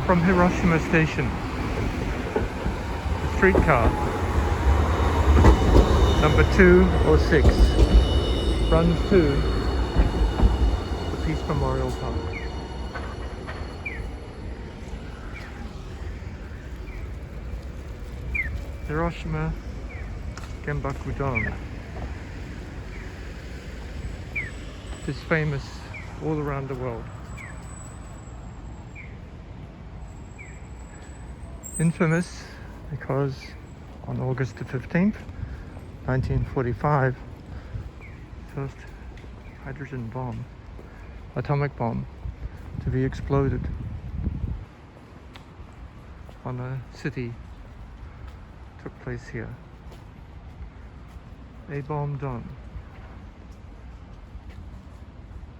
from Hiroshima station. The streetcar, number 206, runs to the Peace Memorial Park. Hiroshima Genbaku Dome is famous all around the world. Infamous because on August the 15th, 1945, first hydrogen bomb, atomic bomb, to be exploded on a city took place here. A bomb done.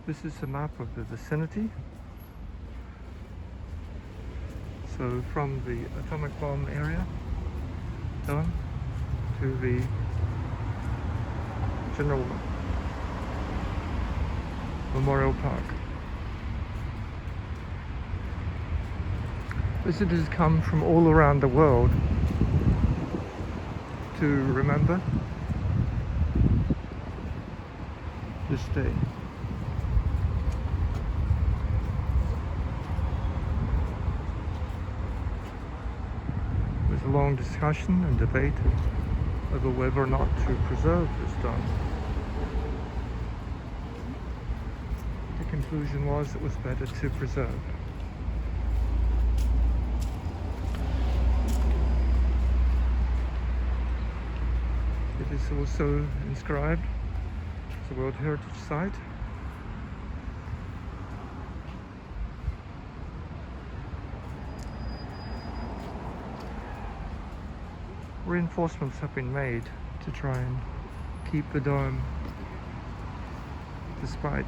This is a map of the vicinity. So from the atomic bomb area done to the General Memorial Park. Visitors come from all around the world to remember this day. There's a long discussion and debate over whether or not to preserve this dome. The conclusion was it was better to preserve. It is also inscribed as a World Heritage Site. Reinforcements have been made to try and keep the dome despite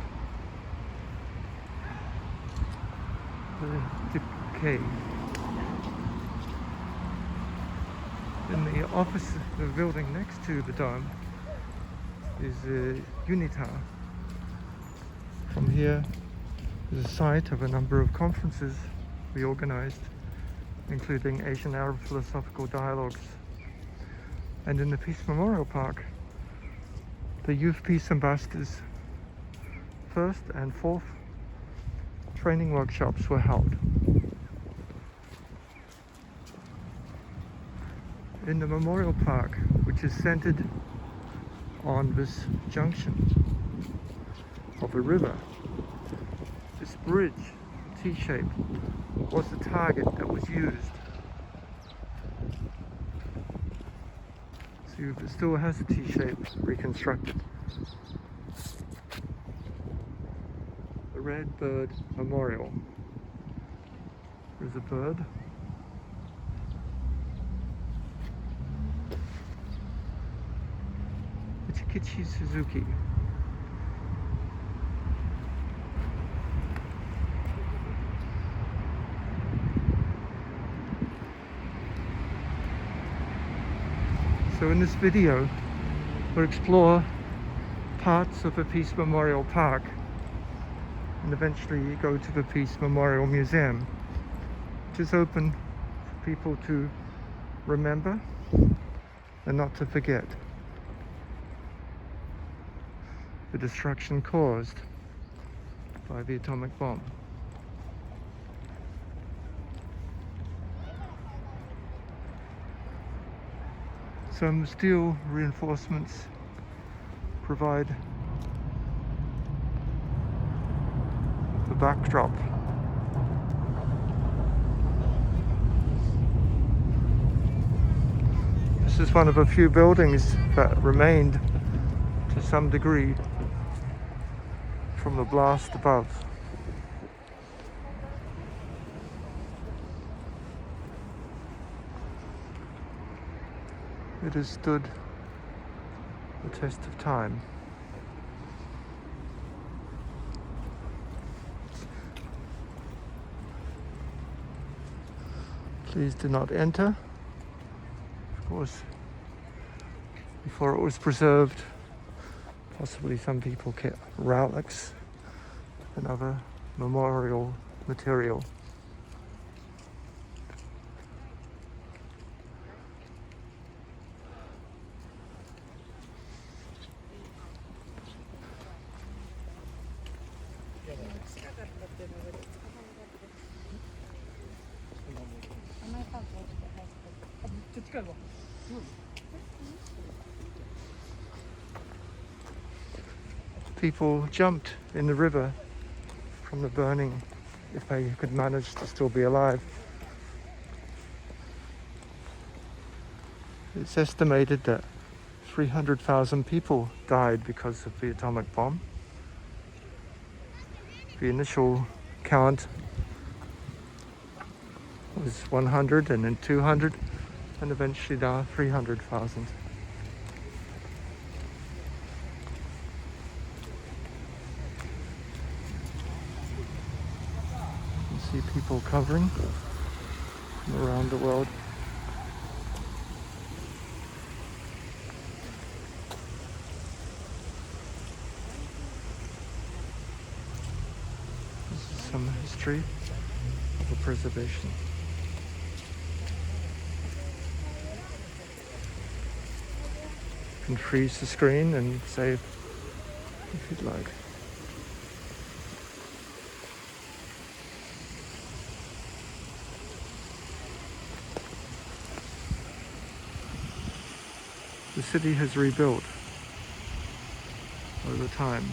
the decay. In the office, the building next to the dome is a Unita. From here is a site of a number of conferences we organized, including Asian Arab Philosophical Dialogues. And in the Peace Memorial Park, the Youth Peace Ambassadors' first and fourth training workshops were held. In the Memorial Park, which is centered on this junction of a river, this bridge, T-shape, was the target that was used. So it still has a T-shape reconstructed. The Red Bird Memorial. There's a bird. Kichi Suzuki. So in this video, we'll explore parts of the Peace Memorial Park and eventually go to the Peace Memorial Museum, which is open for people to remember and not to forget the destruction caused by the atomic bomb. Some steel reinforcements provide the backdrop. This is one of a few buildings that remained to some degree from the blast above. It has stood the test of time. Please do not enter. Of course, before it was preserved, possibly some people kept relics and other memorial material. People jumped in the river from the burning if they could manage to still be alive. It's estimated that 300,000 people died because of the atomic bomb. The initial count was 100 and then 200 and eventually now 300,000. You see people covering from around the world. Some history of the preservation. You can freeze the screen and save if you'd like. The city has rebuilt over time.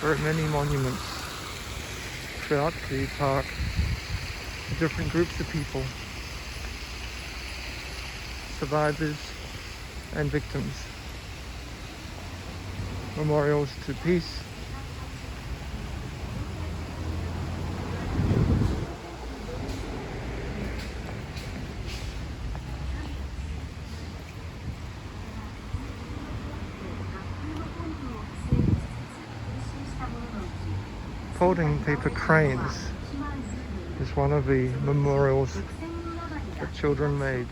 There are many monuments throughout the park to different groups of people, survivors and victims. Memorials to peace, folding paper cranes is one of the memorials that children made.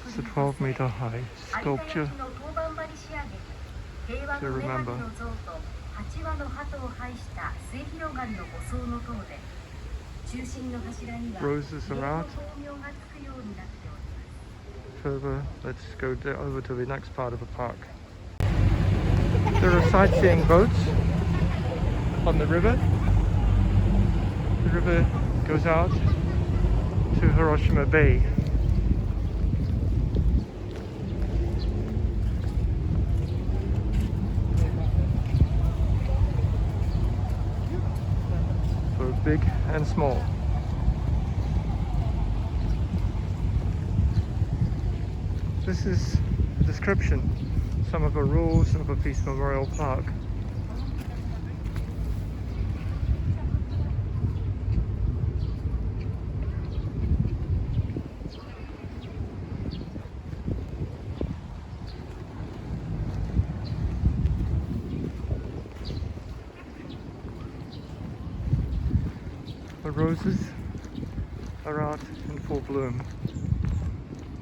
It's a 12-meter high sculpture to remember. Roses are out. Further, let's go over to the next part of the park. There are sightseeing boats on the river. The river goes out to Hiroshima Bay. For big and small. This is a description, some of the rules of a Peace Memorial Park. The roses are out in full bloom,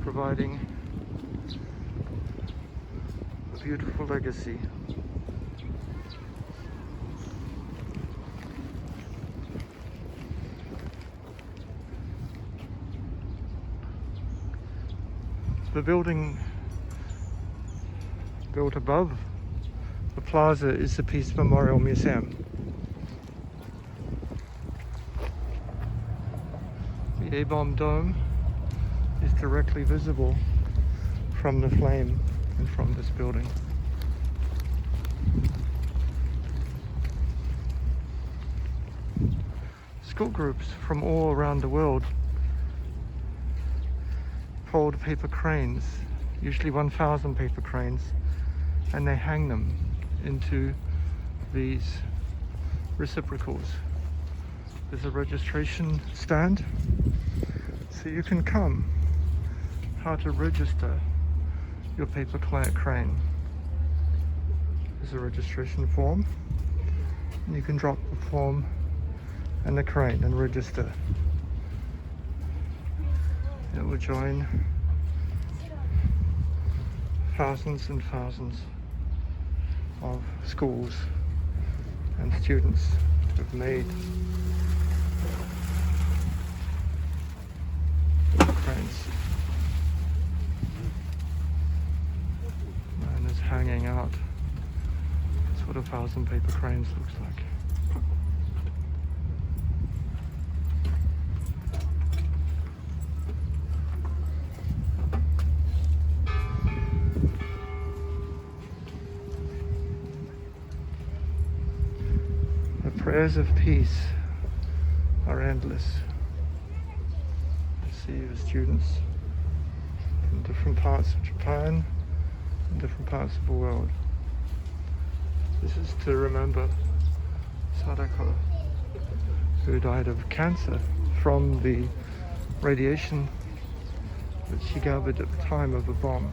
providing a beautiful legacy. The building built above the plaza is the Peace Memorial Museum. The A-bomb dome is directly visible from the flame and from this building. School groups from all around the world fold paper cranes, usually 1,000 paper cranes, and they hang them into these reciprocals. There's a registration stand, so you can come. How to register your paper crane. There's a registration form, and you can drop the form and the crane and register. It will join thousands and thousands of schools and students who have made cranes. And it's hanging out. That's what 1,000 paper cranes looks like. The prayers of peace are endless. You see the students from different parts of Japan and different parts of the world. This is to remember Sadako, who died of cancer from the radiation that she gathered at the time of the bomb.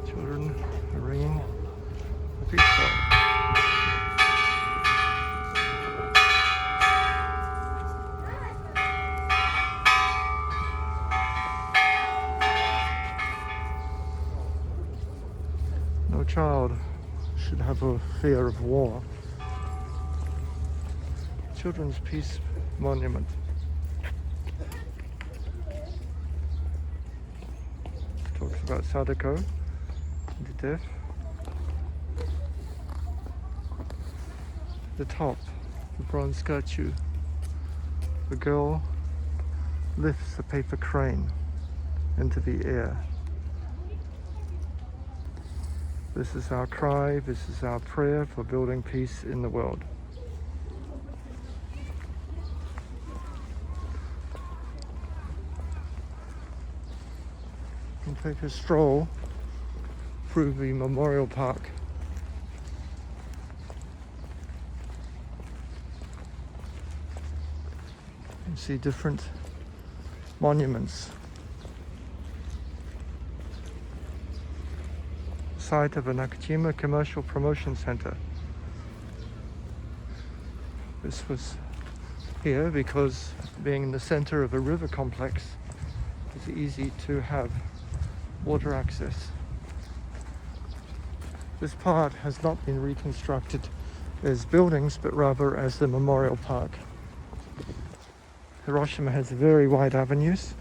Children are ringing the peace bell. No child should have a fear of war. Children's Peace Monument. Talks about Sadako and the death. The top, the bronze statue. The girl lifts a paper crane into the air. This is our cry, this is our prayer for building peace in the world. You can take a stroll through the memorial park. You see different monuments. Site of a Nakajima Commercial Promotion Center. This was here because being in the center of a river complex, it's easy to have water access. This part has not been reconstructed as buildings, but rather as the memorial park. Hiroshima has very wide avenues.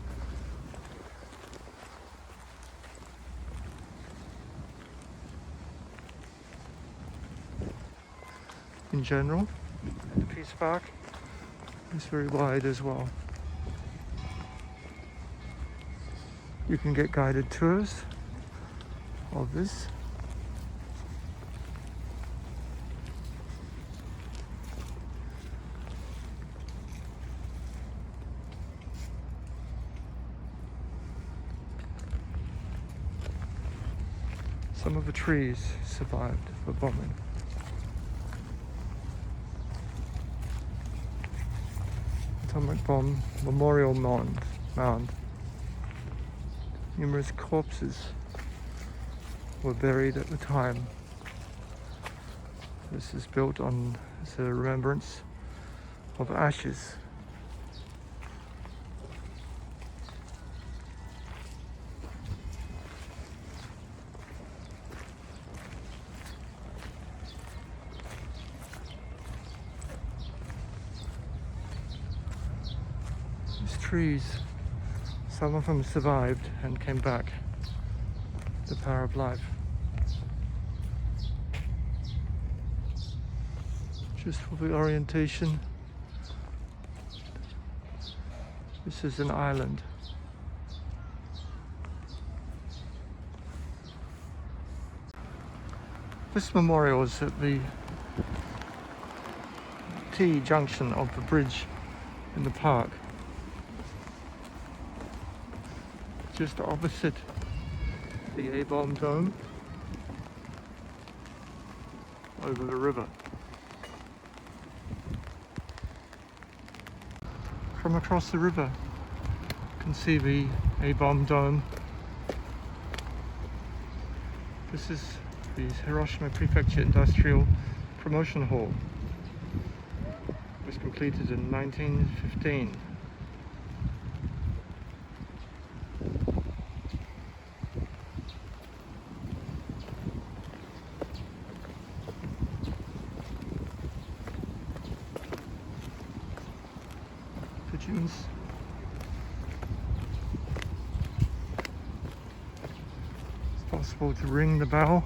In general, the Peace Park is very wide as well. You can get guided tours of this. Some of the trees survived the bombing. Atomic bomb memorial mound. Numerous corpses were buried at the time. This is built on as a remembrance of ashes. Trees, some of them survived and came back. The power of life. Just for the orientation, this is an island. This memorial is at the T-junction of the bridge in the park. Just opposite the A-bomb dome over the river. From across the river you can see the A-bomb dome. This is the Hiroshima Prefecture Industrial Promotion Hall. It was completed in 1915. Pigeons. It's possible to ring the bell.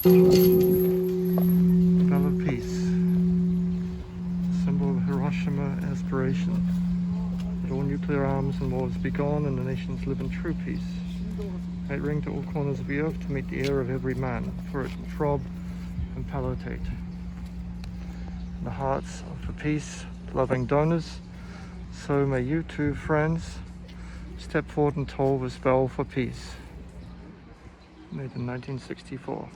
The Bell of Peace, symbol of Hiroshima aspiration, that all nuclear arms and wars be gone and the nations live in true peace. May it ring to all corners of the earth to meet the ear of every man, for it will throb and palpitate. In the hearts of the peace-loving donors, so may you too, friends, step forward and toll this bell for peace. Made in 1964.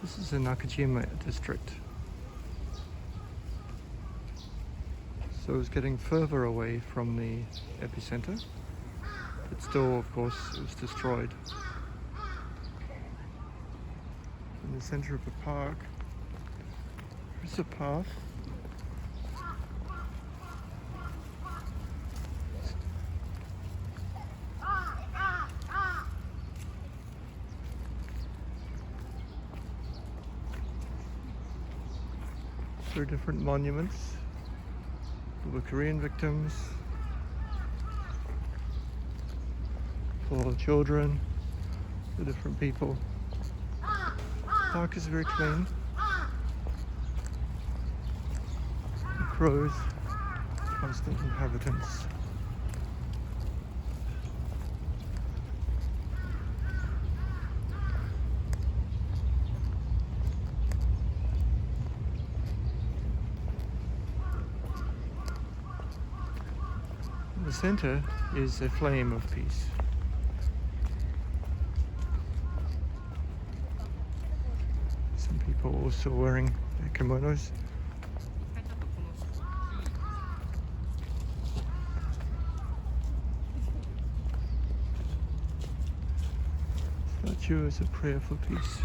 This is the Nakajima district. So it's getting further away from the epicenter, but still, of course, it was destroyed. In the center of the park, there's a path. There are different monuments for the Korean victims, for children, for different people. The park is very clean. The crows, constant inhabitants. In the center is a flame of peace. Some people also wearing their kimonos. Statue is a prayer for peace.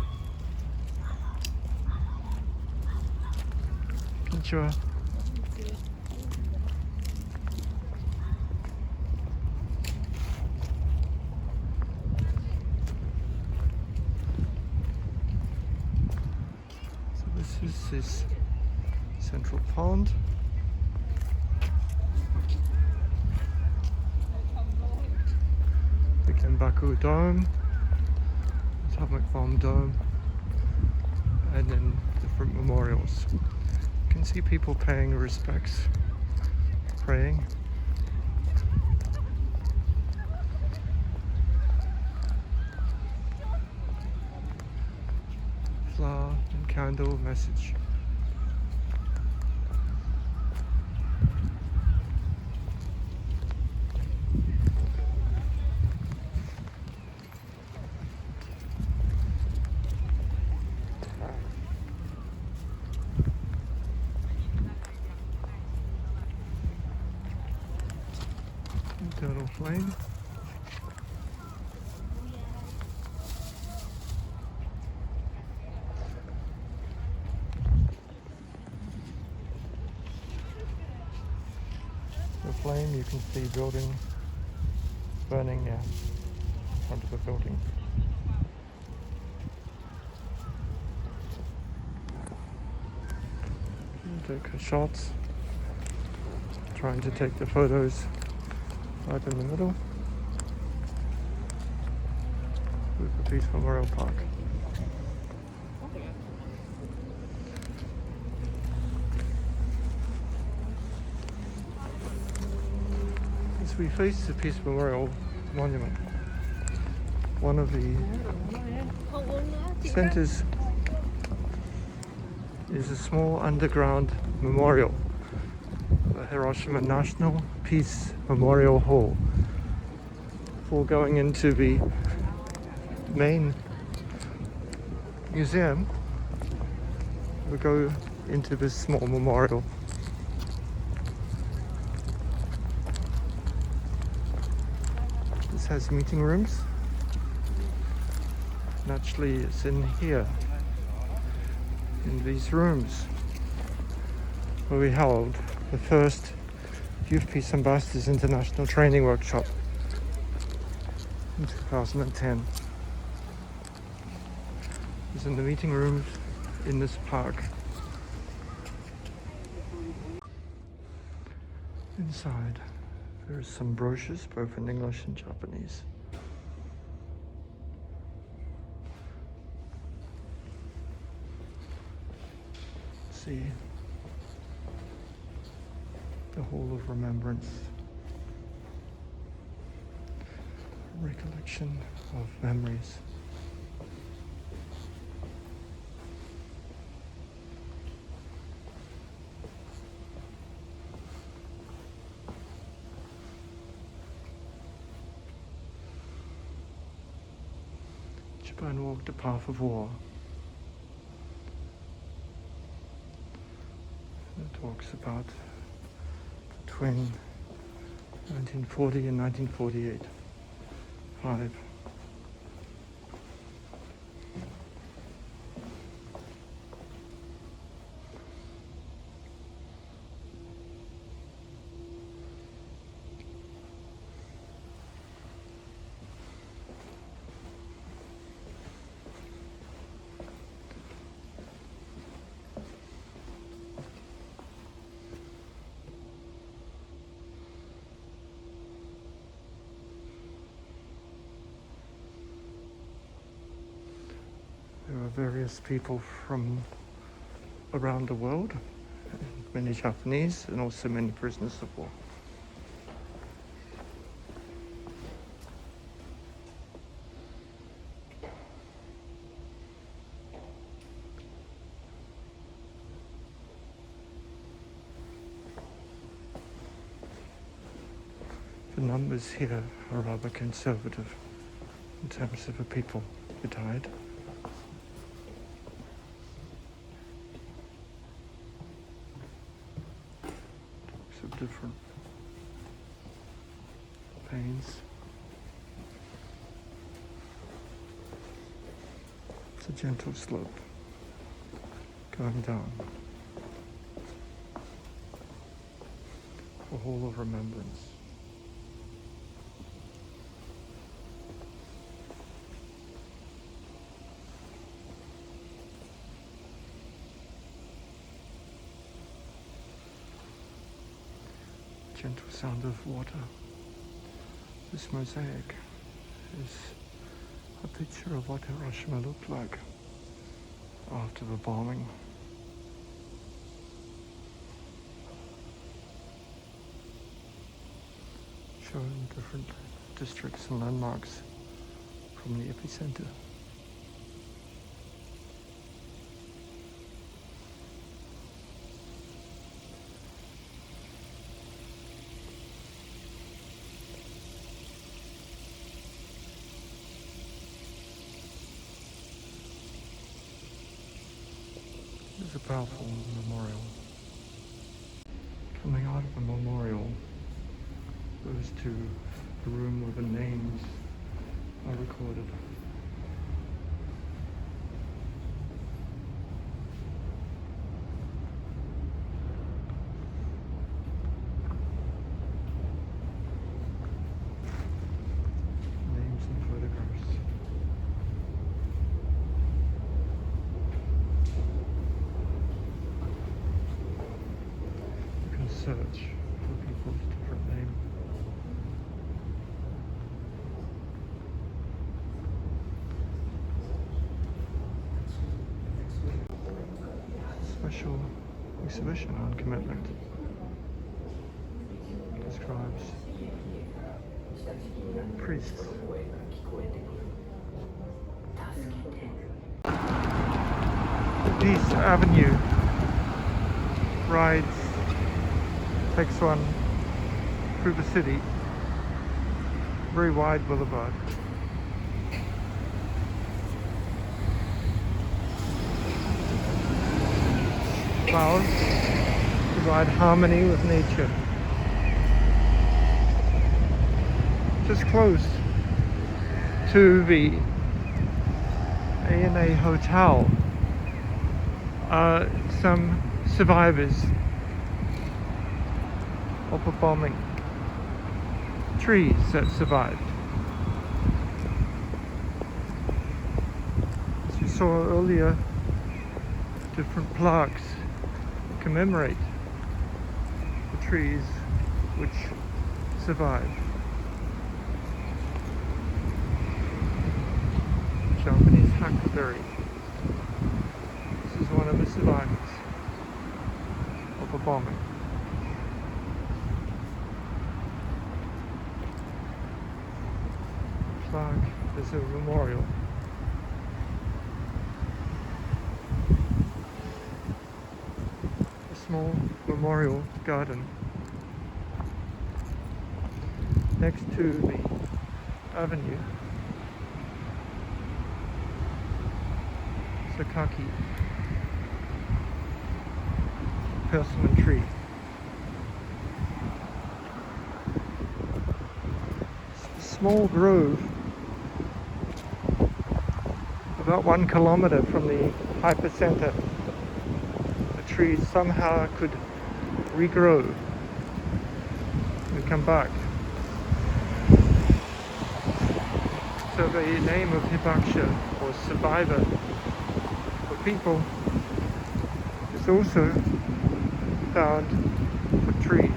Konnichiwa. This is Central Pond. The Kenbaku Dome, Atomic Bomb Dome, and then different memorials. You can see people paying respects, praying. Flower and candle message. Eternal flame. The flame, you can see building burning in front of the building. Take shots, trying to take the photos right in the middle with the Peace Memorial Park. As we face the Peace Memorial Monument, one of the centers is a small underground memorial, the Hiroshima National Peace Memorial Hall. Before going into the main museum, we go into this small memorial. has meeting rooms. And actually it's in here, in these rooms, where we held the first Youth Peace Ambassadors International Training Workshop in 2010. It's in the meeting rooms in this park. Inside, there are some brochures, both in English and Japanese. See the Hall of Remembrance, recollection of memories. Japan walked the path of war. It talks about between 1940 and 1948. 5. There are various people from around the world, many Japanese and also many prisoners of war. The numbers here are rather conservative in terms of the people who died. Of different pains. It's a gentle slope going down. A hall of remembrance. Gentle sound of water. This mosaic is a picture of what Hiroshima looked like after the bombing. Showing different districts and landmarks from the epicenter. It's a powerful memorial. Coming out of the memorial goes to a room where the names are recorded. Names and photographs. Search for people's different names. Special exhibition on commitment describes priests. Peace Avenue rides takes one through the city, very wide boulevard. Flowers provide harmony with nature. Just closed. to the ANA hotel are some survivors of a bombing. Trees that survived. As you saw earlier, different plaques commemorate the trees which survived. Japanese hackberry. This is one of the survivors of a bombing. Plaque is a memorial. A small memorial garden next to the avenue. Sakaki persimmon tree. A small grove about 1 kilometer from the hypercenter. The trees somehow could regrow and come back. So the name of Hibakusha, or survivor for people, is also found for trees.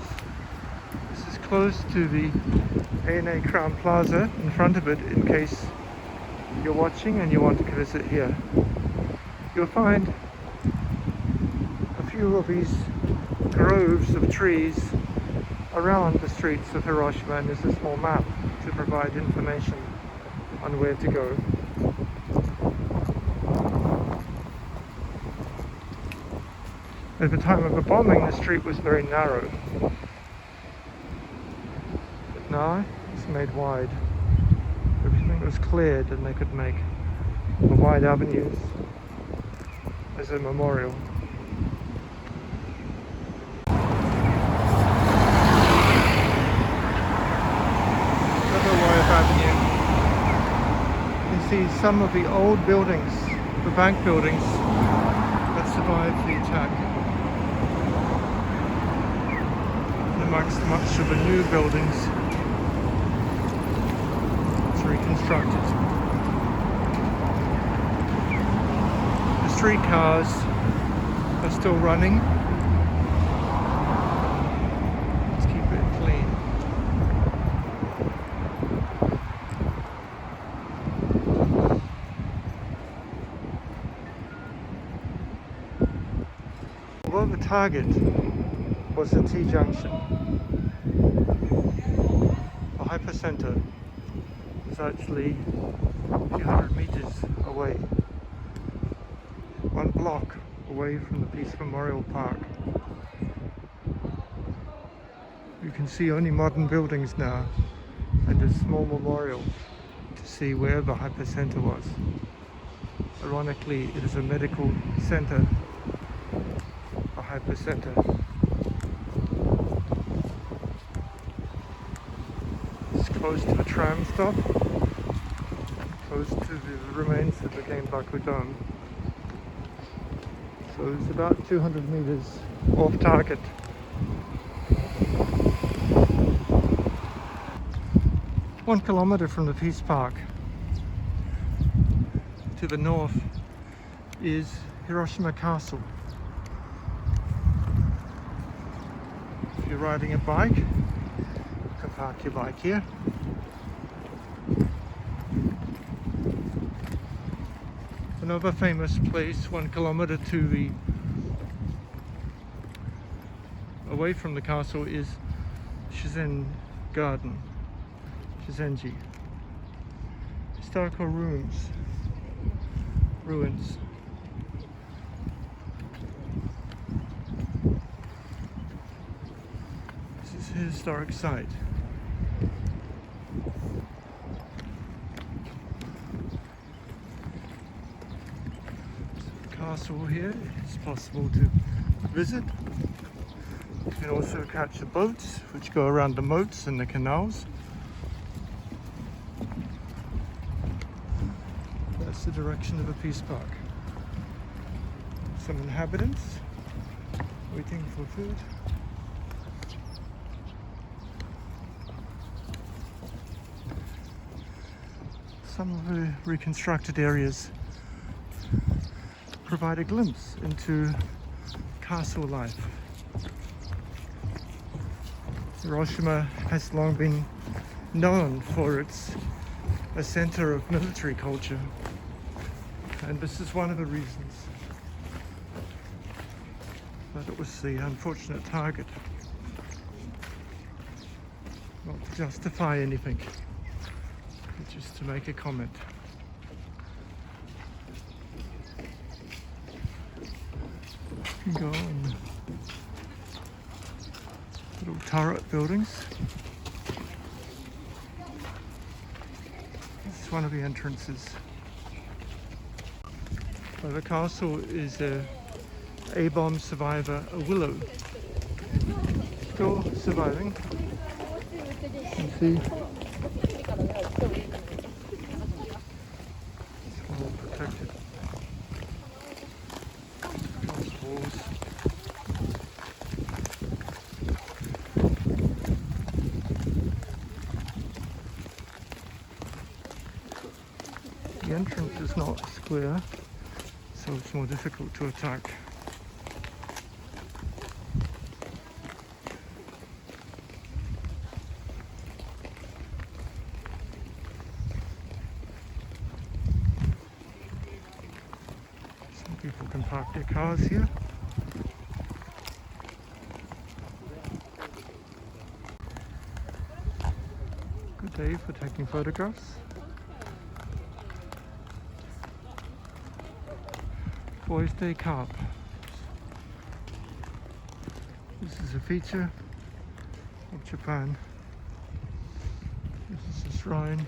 This is close to the ANA Crown Plaza. In front of it, in case you're watching and you want to visit here, you'll find a few of these groves of trees around the streets of Hiroshima, and there's a small map to provide information on where to go. At the time of the bombing, the street was very narrow, but now it's made wide. Everything was cleared and they could make wide avenues as a memorial. Avenue. You can see some of the old buildings, the bank buildings that survived the attack, and amongst much of the new buildings it's reconstructed. The streetcars are still running. Let's keep it clean. Although the target was the T-junction, the hypercenter was actually a few hundred meters away, 1 block away from the Peace Memorial Park. You can see only modern buildings now and a small memorial to see where the hypercenter was. Ironically, it is a medical center. Hypercenter. It's close to the tram stop, close to the remains that became Bakudome. So it's about 200 meters off target. One kilometer from the Peace Park to the north is Hiroshima Castle. If you're riding a bike, you can park your bike here. Another famous place 1 kilometer to the away from the castle is Shukkeien Garden, Shizenji. Historical ruins. This is a historic site. Castle here, it's possible to visit. You can also catch the boats which go around the moats and the canals. direction of a peace park. Some inhabitants waiting for food. Some of the reconstructed areas provide a glimpse into castle life. Hiroshima has long been known for its a center of military culture, and this is one of the reasons. But it was the unfortunate target. Not to justify anything, but just to make a comment. You can go on little turret buildings. This is one of the entrances. So the castle is a A-bomb survivor, a willow, still surviving. You can see it's well protected. Glass walls. The entrance is not square, so it's more difficult to attack. Some people can park their cars here. Good day for taking photographs. Boys Day Carp. This is a feature of Japan. This is a shrine.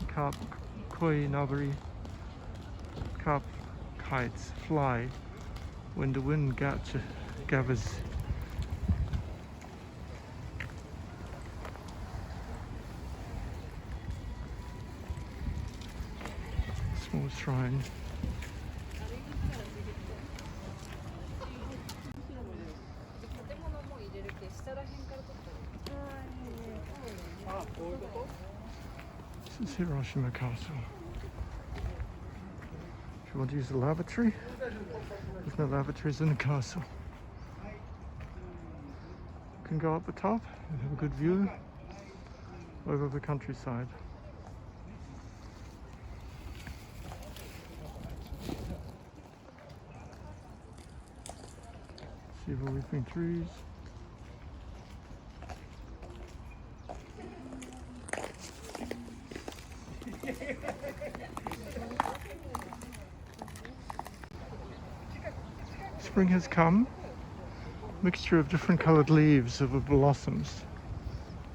Carp koi nabari. Carp kites fly when the wind gathers. Small shrine. This is Hiroshima Castle. If you want to use the lavatory, there's no lavatories in the castle. You can go up the top and have a good view over the countryside. See the leafing trees. Spring has come. Mixture of different coloured leaves of the blossoms.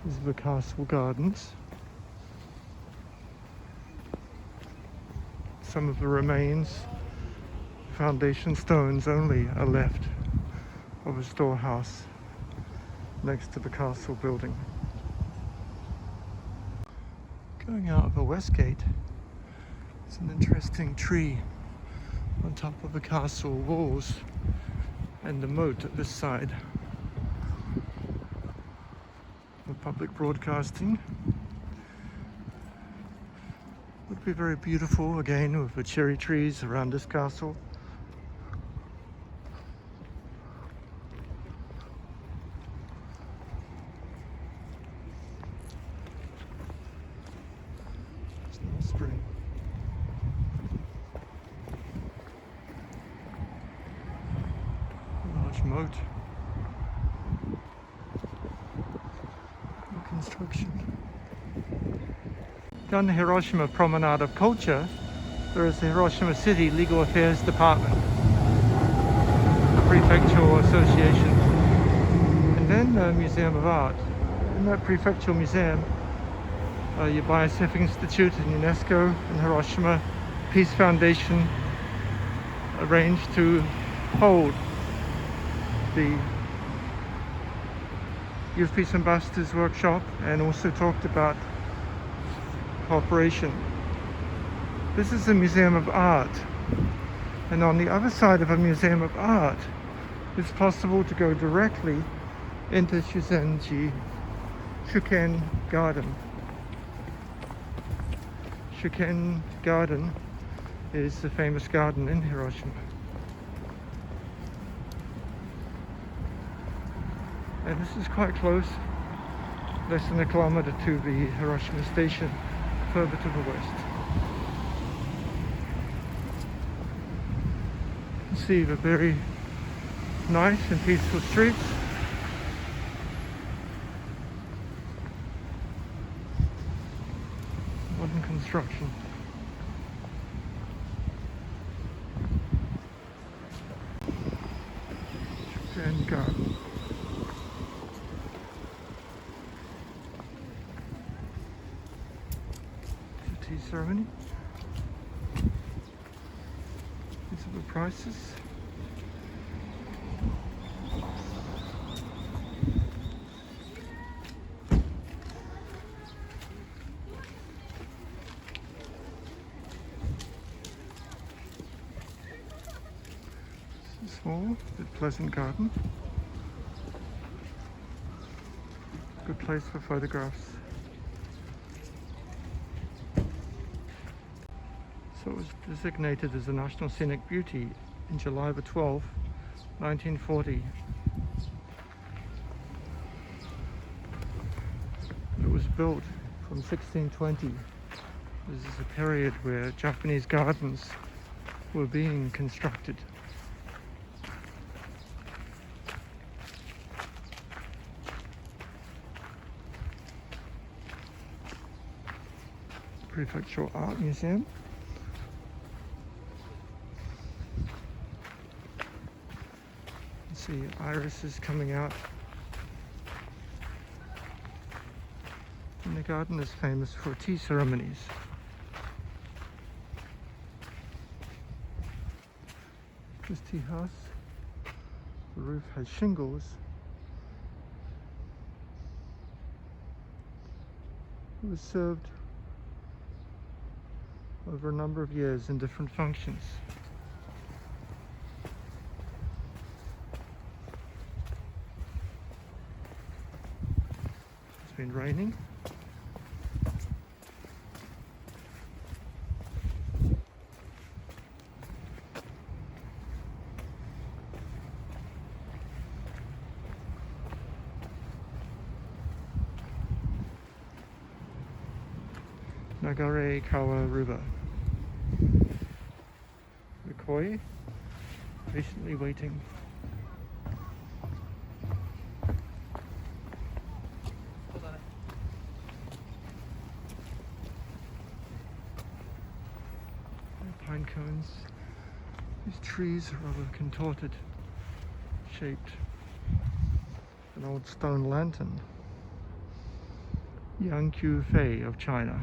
These are the castle gardens. Some of the remains, foundation stones only, are left of a storehouse next to the castle building. Going out of the west gate, it's an interesting tree on top of the castle walls and the moat at this side. For public broadcasting would be very beautiful, again with the cherry trees around this castle. It's now spring. Large moat. New construction. Down the Hiroshima Promenade of Culture, there is the Hiroshima City Legal Affairs Department, the Prefectural Association, and then the Museum of Art. In that Prefectural Museum, Bioscientific Institute and UNESCO and Hiroshima Peace Foundation arranged to hold the Youth Peace Ambassadors Workshop, and also talked about cooperation This is a museum of art. And on the other side of a museum of art, it's possible to go directly into Shukkeien Garden. Shukkeien Garden is the famous garden in Hiroshima. And this is quite close, less than a kilometer to the Hiroshima station, further to the west. You can see the very nice and peaceful streets. Modern construction. Shukkeien Garden. The tea ceremony. These are the prices. Small but pleasant garden. Good place for photographs. So it was designated as a National Scenic Beauty in July the 12th, 1940. It was built from 1620. This is a period where Japanese gardens were being constructed. Prefectural Art Museum. You see irises coming out. And the garden is famous for tea ceremonies. This tea house, the roof has shingles. It was served over a number of years in different functions. It's been raining. Nagare Kawa River. The koi, patiently waiting. Pine cones. These trees are rather contorted, shaped. An old stone lantern. Yang Qiu Fei of China.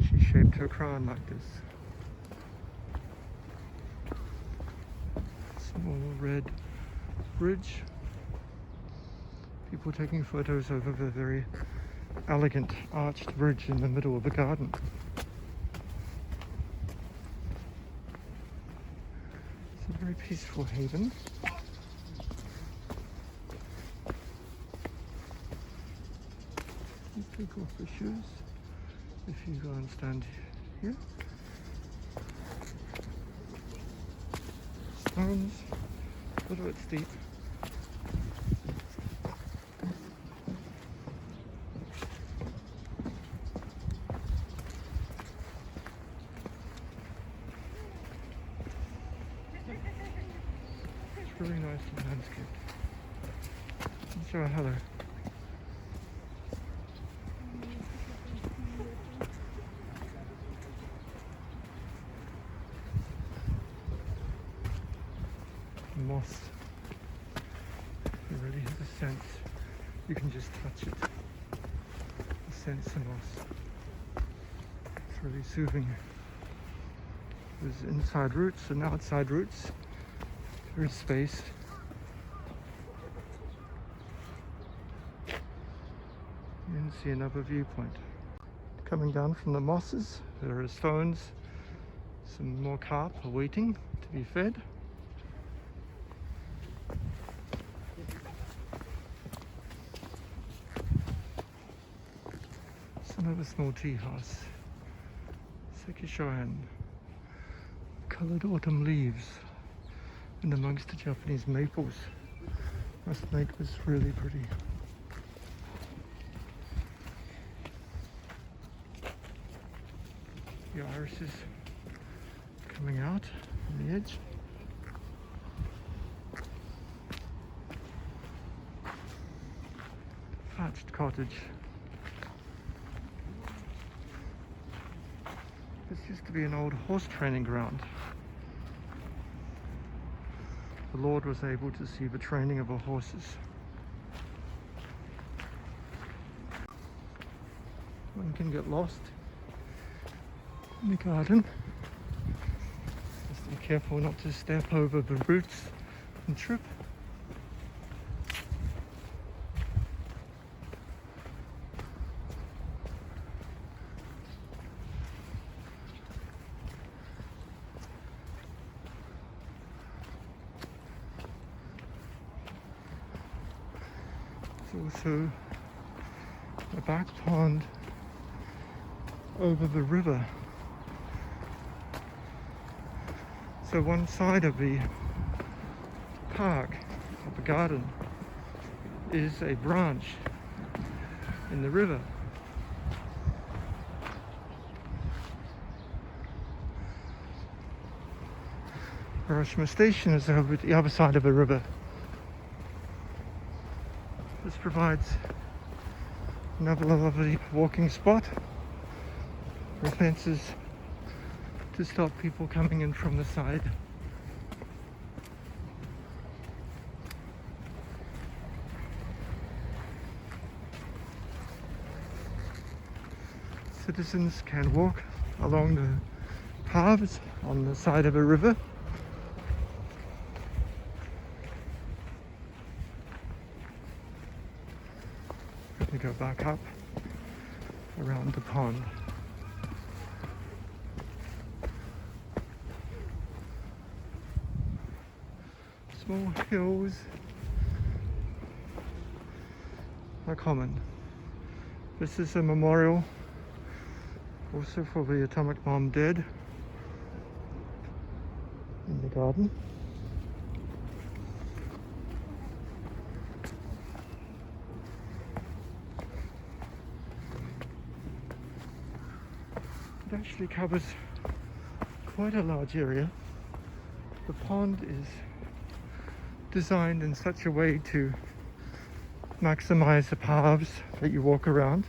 She shaped her crown like this. Small red bridge. People taking photos over the very elegant arched bridge in the middle of the garden. It's a very peaceful haven. You take off the shoes if you go and stand here. Stones, a little bit steep. It's really nice landscape. Let's show Heather. Moss. It really has a sense. You can just touch it. The sense of moss. It's really soothing. There's inside roots and outside roots. There's space. You can see another viewpoint. Coming down from the mosses, there are stones Some more carp are waiting to be fed. Another small tea house. Shukkeien. Coloured autumn leaves and amongst the Japanese maples. Last night was really pretty. The iris is coming out on the edge. Thatched cottage. This used to be an old horse training ground. The Lord was able to see the training of the horses. One can get lost in the garden. Just be careful not to step over the roots and trip. Also a back pond over the river. So one side of the park, of the garden, is a branch in the river. Hiroshima station is over the other side of the river. This provides another lovely walking spot with fences to stop people coming in from the side. Citizens can walk along the paths on the side of a river. We go back up around the pond. Small hills are common. This is a memorial also for the atomic bomb dead in the garden. It actually covers quite a large area. The pond is designed in such a way to maximize the paths that you walk around.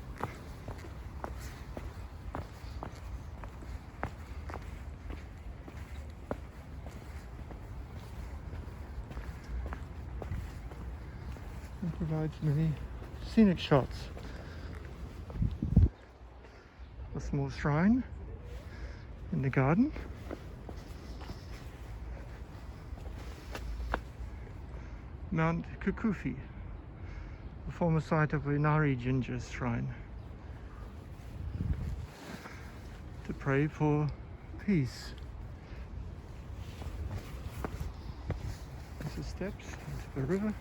And provides many scenic shots. A small shrine in the garden. Mount Kukufi, the former site of the Inari Jinja's shrine, to pray for peace. There's the steps into the river.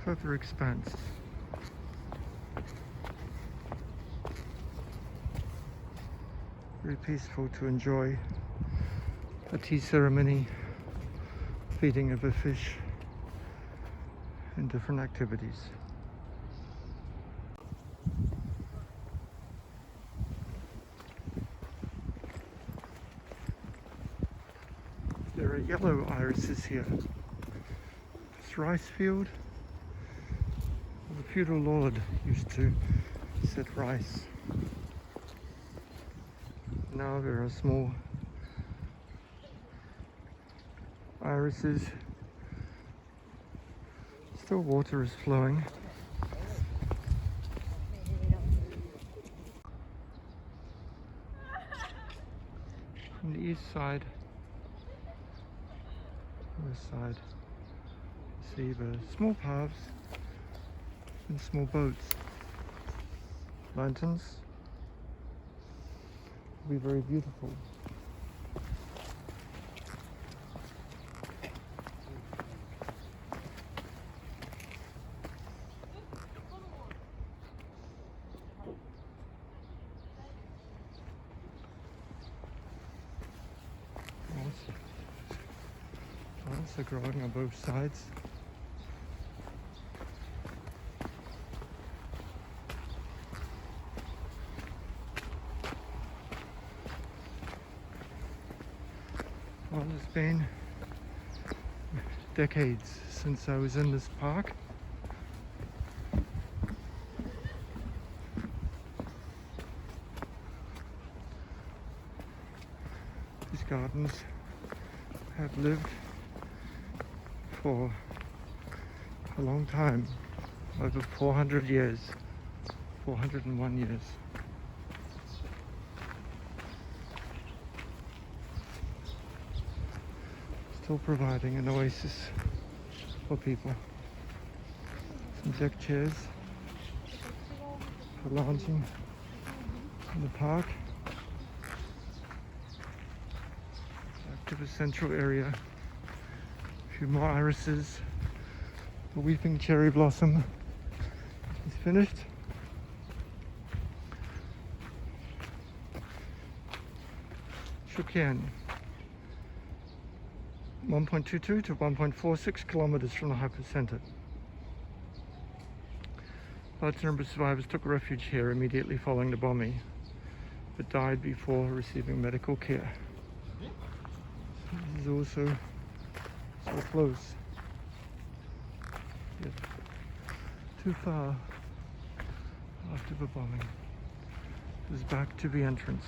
Further expanse. Very peaceful to enjoy a tea ceremony, feeding of the fish, and different activities. There are yellow irises here. This rice field. The feudal lord used to set rice. Now there are small irises. Still water is flowing. On the east side, west side, see the small paths and small boats. Lanterns will be very beautiful. Plants are growing on both sides. Well, it's been decades since I was in this park. These gardens have lived for a long time, over 400 years, 401 years. Still providing an oasis for people. Some deck chairs for lounging in the park. Back to the central area. A few more irises. The weeping cherry blossom is finished. Shukkeien, 1.22 to 1.46 kilometers from the hypercenter. Large number of survivors took refuge here immediately following the bombing, but died before receiving medical care. This is also so close, yet too far after the bombing. This is back to the entrance.